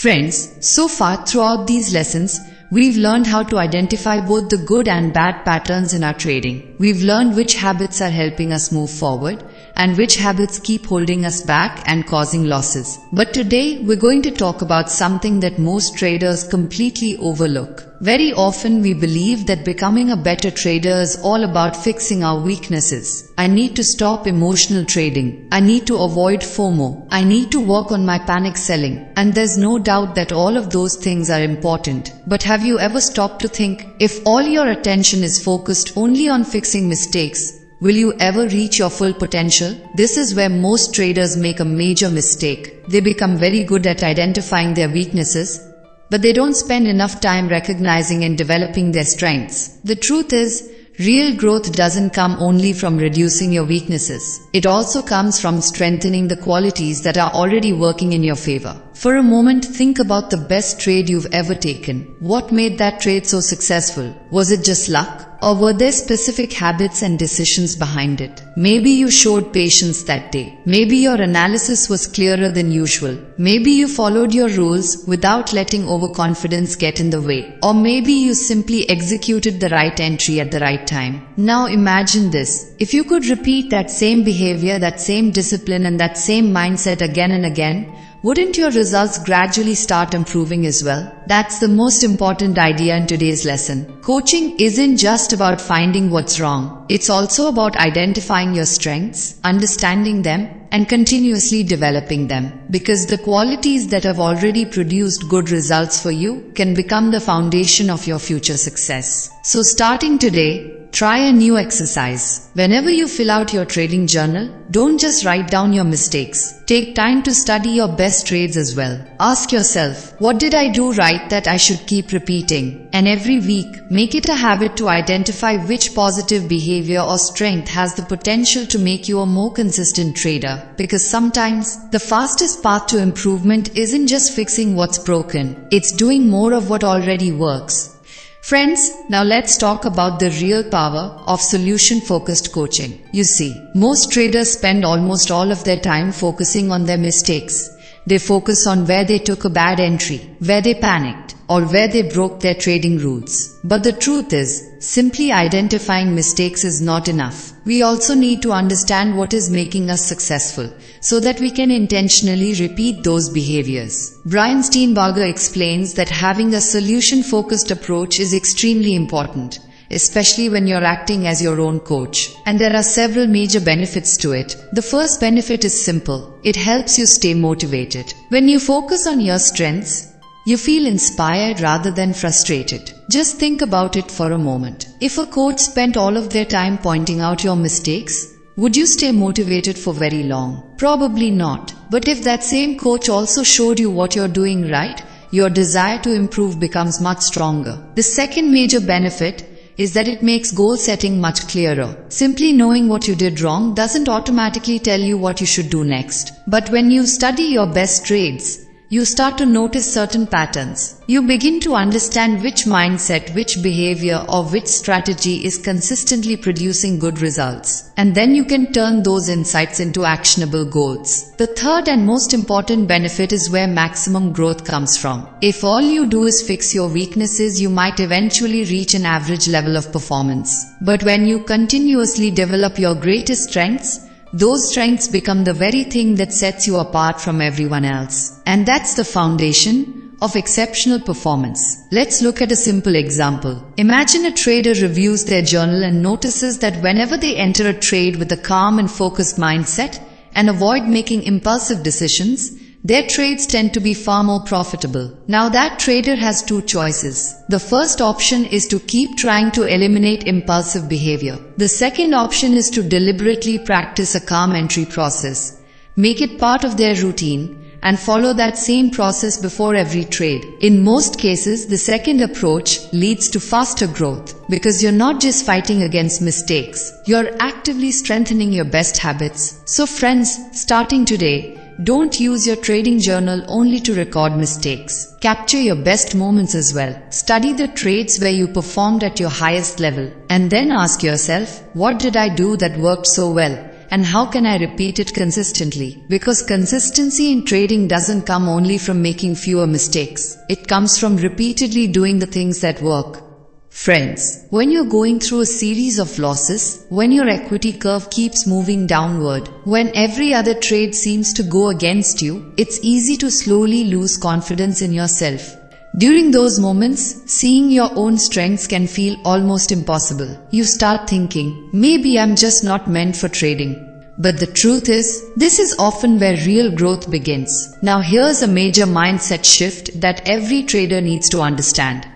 Friends, so far throughout these lessons, we've learned how to identify both the good and bad patterns in our trading. We've learned which habits are helping us move forward and which habits keep holding us back and causing losses. But today, we're going to talk about something that most traders completely overlook. Very often we believe that becoming a better trader is all about fixing our weaknesses. I need to stop emotional trading. I need to avoid FOMO. I need to work on my panic selling. And there's no doubt that all of those things are important. But have you ever stopped to think, if all your attention is focused only on fixing mistakes, will you ever reach your full potential? This is where most traders make a major mistake. They become very good at identifying their weaknesses, but they don't spend enough time recognizing and developing their strengths. The truth is, real growth doesn't come only from reducing your weaknesses. It also comes from strengthening the qualities that are already working in your favor. For a moment, think about the best trade you've ever taken. What made that trade so successful? Was it just luck? Or were there specific habits and decisions behind it? Maybe you showed patience that day. Maybe your analysis was clearer than usual. Maybe you followed your rules without letting overconfidence get in the way. Or maybe you simply executed the right entry at the right time. Now imagine this. If you could repeat that same behavior, that same discipline, and that same mindset again and again, wouldn't your results gradually start improving as well? That's the most important idea in today's lesson. Coaching isn't just about finding what's wrong. It's also about identifying your strengths, understanding them, and continuously developing them. Because the qualities that have already produced good results for you can become the foundation of your future success. So starting today, try a new exercise. Whenever you fill out your trading journal, don't just write down your mistakes. Take time to study your best trades as well. Ask yourself, what did I do right that I should keep repeating? And every week, make it a habit to identify which positive behavior or strength has the potential to make you a more consistent trader. Because sometimes, the fastest path to improvement isn't just fixing what's broken. It's doing more of what already works. Friends, now let's talk about the real power of solution-focused coaching. You see, most traders spend almost all of their time focusing on their mistakes. They focus on where they took a bad entry, where they panicked, or where they broke their trading rules. But the truth is, simply identifying mistakes is not enough. We also need to understand what is making us successful, so that we can intentionally repeat those behaviors. Brian Steenbarger explains that having a solution-focused approach is extremely important, especially when you're acting as your own coach. And there are several major benefits to it. The first benefit is simple. It helps you stay motivated. When you focus on your strengths, you feel inspired rather than frustrated. Just think about it for a moment. If a coach spent all of their time pointing out your mistakes, would you stay motivated for very long? Probably not. But if that same coach also showed you what you're doing right, your desire to improve becomes much stronger. The second major benefit is that it makes goal setting much clearer. Simply knowing what you did wrong doesn't automatically tell you what you should do next. But when you study your best trades, you start to notice certain patterns. You begin to understand which mindset, which behavior, or which strategy is consistently producing good results. And then you can turn those insights into actionable goals. The third and most important benefit is where maximum growth comes from. If all you do is fix your weaknesses, you might eventually reach an average level of performance. But when you continuously develop your greatest strengths, those strengths become the very thing that sets you apart from everyone else. And that's the foundation of exceptional performance. Let's look at a simple example. Imagine a trader reviews their journal and notices that whenever they enter a trade with a calm and focused mindset and avoid making impulsive decisions, their trades tend to be far more profitable. Now that trader has two choices. The first option is to keep trying to eliminate impulsive behavior. The second option is to deliberately practice a calm entry process, make it part of their routine, and follow that same process before every trade. In most cases, the second approach leads to faster growth because you're not just fighting against mistakes, you're actively strengthening your best habits. So friends, starting today, don't use your trading journal only to record mistakes. Capture your best moments as well. Study the trades where you performed at your highest level. And then ask yourself, what did I do that worked so well? And how can I repeat it consistently? Because consistency in trading doesn't come only from making fewer mistakes. It comes from repeatedly doing the things that work. Friends, when you're going through a series of losses, when your equity curve keeps moving downward, when every other trade seems to go against you, it's easy to slowly lose confidence in yourself. During those moments, seeing your own strengths can feel almost impossible. You start thinking, maybe I'm just not meant for trading. But the truth is, this is often where real growth begins. Now here's a major mindset shift that every trader needs to understand.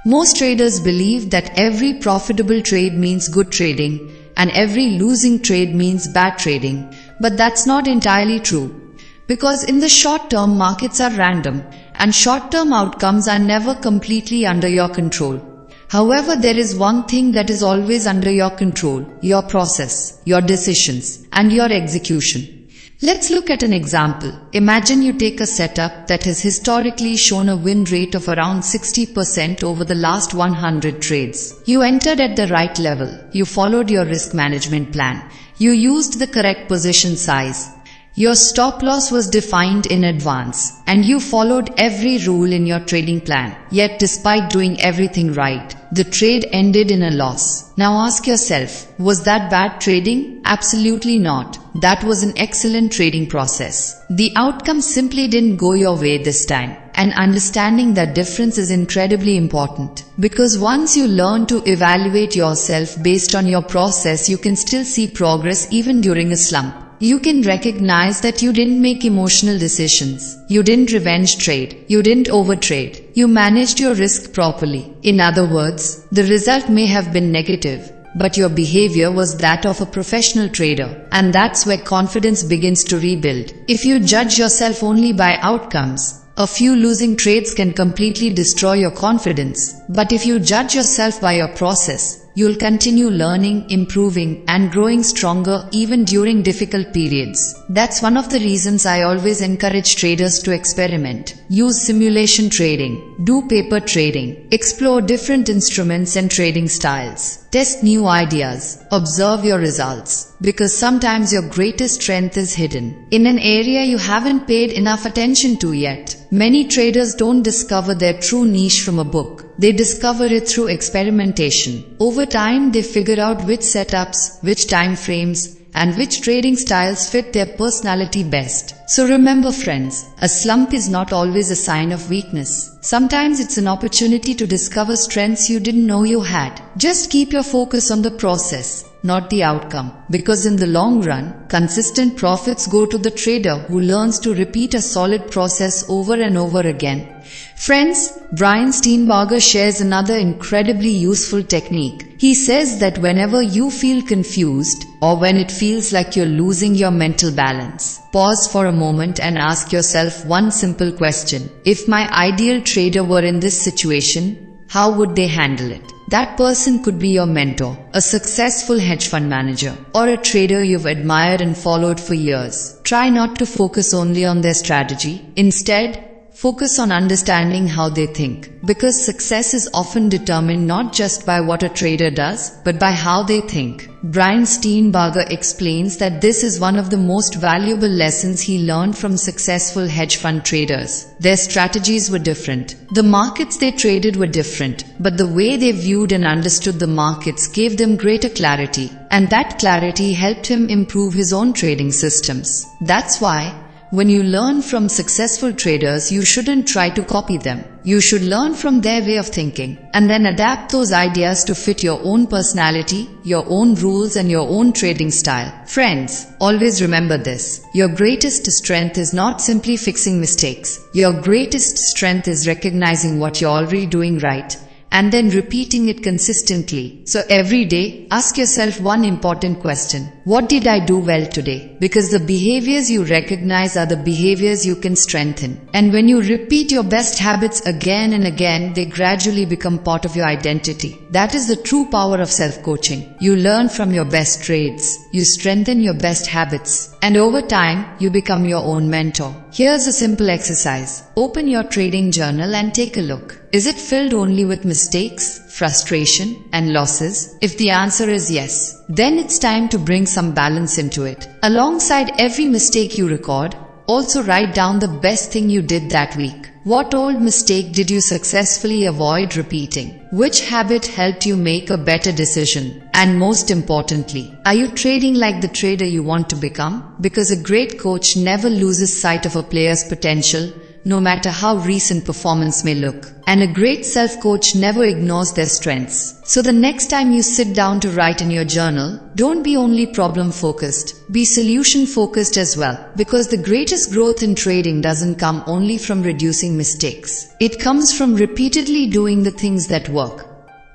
Most traders believe that every profitable trade means good trading and every losing trade means bad trading. But that's not entirely true. Because in the short term, markets are random and short-term outcomes are never completely under your control. However, there is one thing that is always under your control: your process, your decisions, and your execution. Let's look at an example. Imagine you take a setup that has historically shown a win rate of around 60% over the last 100 trades. You entered at the right level. You followed your risk management plan. You used the correct position size. Your stop loss was defined in advance, and you followed every rule in your trading plan. Yet despite doing everything right, the trade ended in a loss. Now ask yourself, was that bad trading? Absolutely not. That was an excellent trading process. The outcome simply didn't go your way this time. And understanding that difference is incredibly important. Because once you learn to evaluate yourself based on your process, you can still see progress even during a slump. You can recognize that you didn't make emotional decisions. You didn't revenge trade. You didn't overtrade. You managed your risk properly. In other words, the result may have been negative, but your behavior was that of a professional trader. And that's where confidence begins to rebuild. If you judge yourself only by outcomes, a few losing trades can completely destroy your confidence. But if you judge yourself by your process, you'll continue learning, improving, and growing stronger even during difficult periods. That's one of the reasons I always encourage traders to experiment. Use simulation trading, do paper trading, explore different instruments and trading styles, test new ideas, observe your results. Because sometimes your greatest strength is hidden in an area you haven't paid enough attention to yet. Many traders don't discover their true niche from a book. They discover it through experimentation. Over time, they figure out which setups, which time frames, and which trading styles fit their personality best. So remember friends, a slump is not always a sign of weakness. Sometimes it's an opportunity to discover strengths you didn't know you had. Just keep your focus on the process, not the outcome. Because in the long run, consistent profits go to the trader who learns to repeat a solid process over and over again. Friends, Brian Steenbarger shares another incredibly useful technique. He says that whenever you feel confused or when it feels like you're losing your mental balance, pause for a moment and ask yourself one simple question. If my ideal trader were in this situation, how would they handle it? That person could be your mentor, a successful hedge fund manager, or a trader you've admired and followed for years. Try not to focus only on their strategy. Instead, focus on understanding how they think. Because success is often determined not just by what a trader does, but by how they think. Brian Steenbarger explains that this is one of the most valuable lessons he learned from successful hedge fund traders. Their strategies were different. The markets they traded were different, but the way they viewed and understood the markets gave them greater clarity. And that clarity helped him improve his own trading systems. That's why, when you learn from successful traders, you shouldn't try to copy them. You should learn from their way of thinking and then adapt those ideas to fit your own personality, your own rules, and your own trading style. Friends, always remember this. Your greatest strength is not simply fixing mistakes. Your greatest strength is recognizing what you're already doing right and then repeating it consistently. So every day, ask yourself one important question. What did I do well today? Because the behaviors you recognize are the behaviors you can strengthen. And when you repeat your best habits again and again, they gradually become part of your identity. That is the true power of self-coaching. You learn from your best trades. you strengthen your best habits, and over time, you become your own mentor. Here's a simple exercise. Open your trading journal and take a look. Is it filled only with mistakes, frustration, and losses? If the answer is yes, then it's time to bring some balance into it. Alongside every mistake you record, also write down the best thing you did that week. What old mistake did you successfully avoid repeating? Which habit helped you make a better decision? And most importantly, are you trading like the trader you want to become? Because a great coach never loses sight of a player's potential, no matter how recent performance may look. And a great self-coach never ignores their strengths. So the next time you sit down to write in your journal, don't be only problem-focused, be solution-focused as well. Because the greatest growth in trading doesn't come only from reducing mistakes. It comes from repeatedly doing the things that work.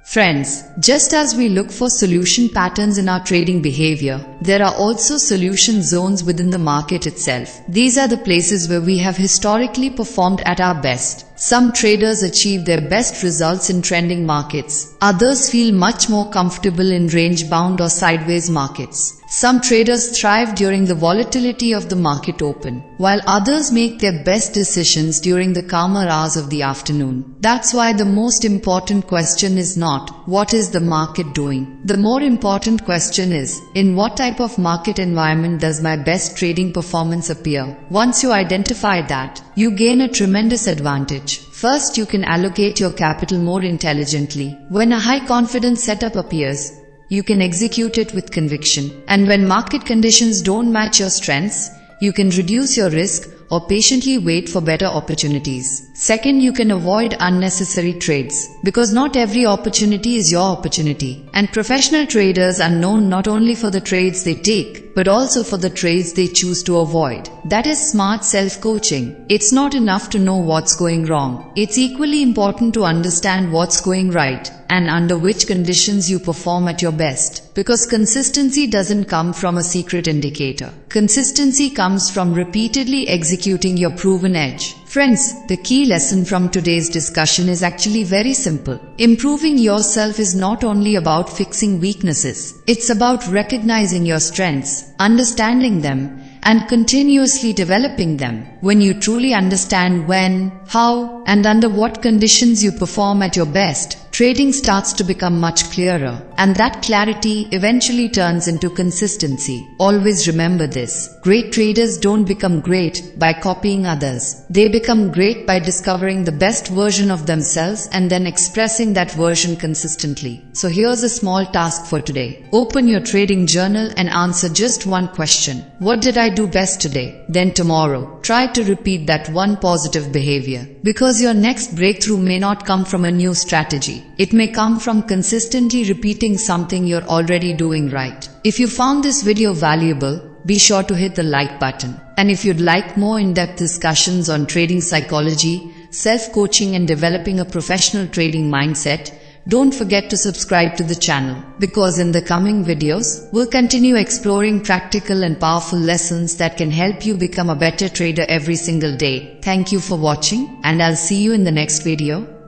Friends, just as we look for solution patterns in our trading behavior, there are also solution zones within the market itself. These are the places where we have historically performed at our best. Some traders achieve their best results in trending markets. Others feel much more comfortable in range-bound or sideways markets. Some traders thrive during the volatility of the market open, while others make their best decisions during the calmer hours of the afternoon. That's why the most important question is not, what is the market doing? The more important question is, in what type of market environment does my best trading performance appear? Once you identify that, you gain a tremendous advantage. First, you can allocate your capital more intelligently. When a high confidence setup appears, you can execute it with conviction. And when market conditions don't match your strengths, you can reduce your risk or patiently wait for better opportunities. Second, you can avoid unnecessary trades, because not every opportunity is your opportunity. And professional traders are known not only for the trades they take, but also for the trades they choose to avoid. That is smart self-coaching. It's not enough to know what's going wrong. It's equally important to understand what's going right and under which conditions you perform at your best. Because consistency doesn't come from a secret indicator. Consistency comes from repeatedly executing your proven edge. Friends, the key lesson from today's discussion is actually very simple. Improving yourself is not only about fixing weaknesses. It's about recognizing your strengths, understanding them, and continuously developing them. When you truly understand when, how, and under what conditions you perform at your best, trading starts to become much clearer, and that clarity eventually turns into consistency. Always remember this. Great traders don't become great by copying others. They become great by discovering the best version of themselves and then expressing that version consistently. So here's a small task for today. Open your trading journal and answer just one question. What did I do best today? Then tomorrow, try to repeat that one positive behavior. Because your next breakthrough may not come from a new strategy. It may come from consistently repeating something you're already doing right. If you found this video valuable, be sure to hit the like button. And if you'd like more in-depth discussions on trading psychology, self-coaching and developing a professional trading mindset, don't forget to subscribe to the channel, because in the coming videos, we'll continue exploring practical and powerful lessons that can help you become a better trader every single day. Thank you for watching, and I'll see you in the next video.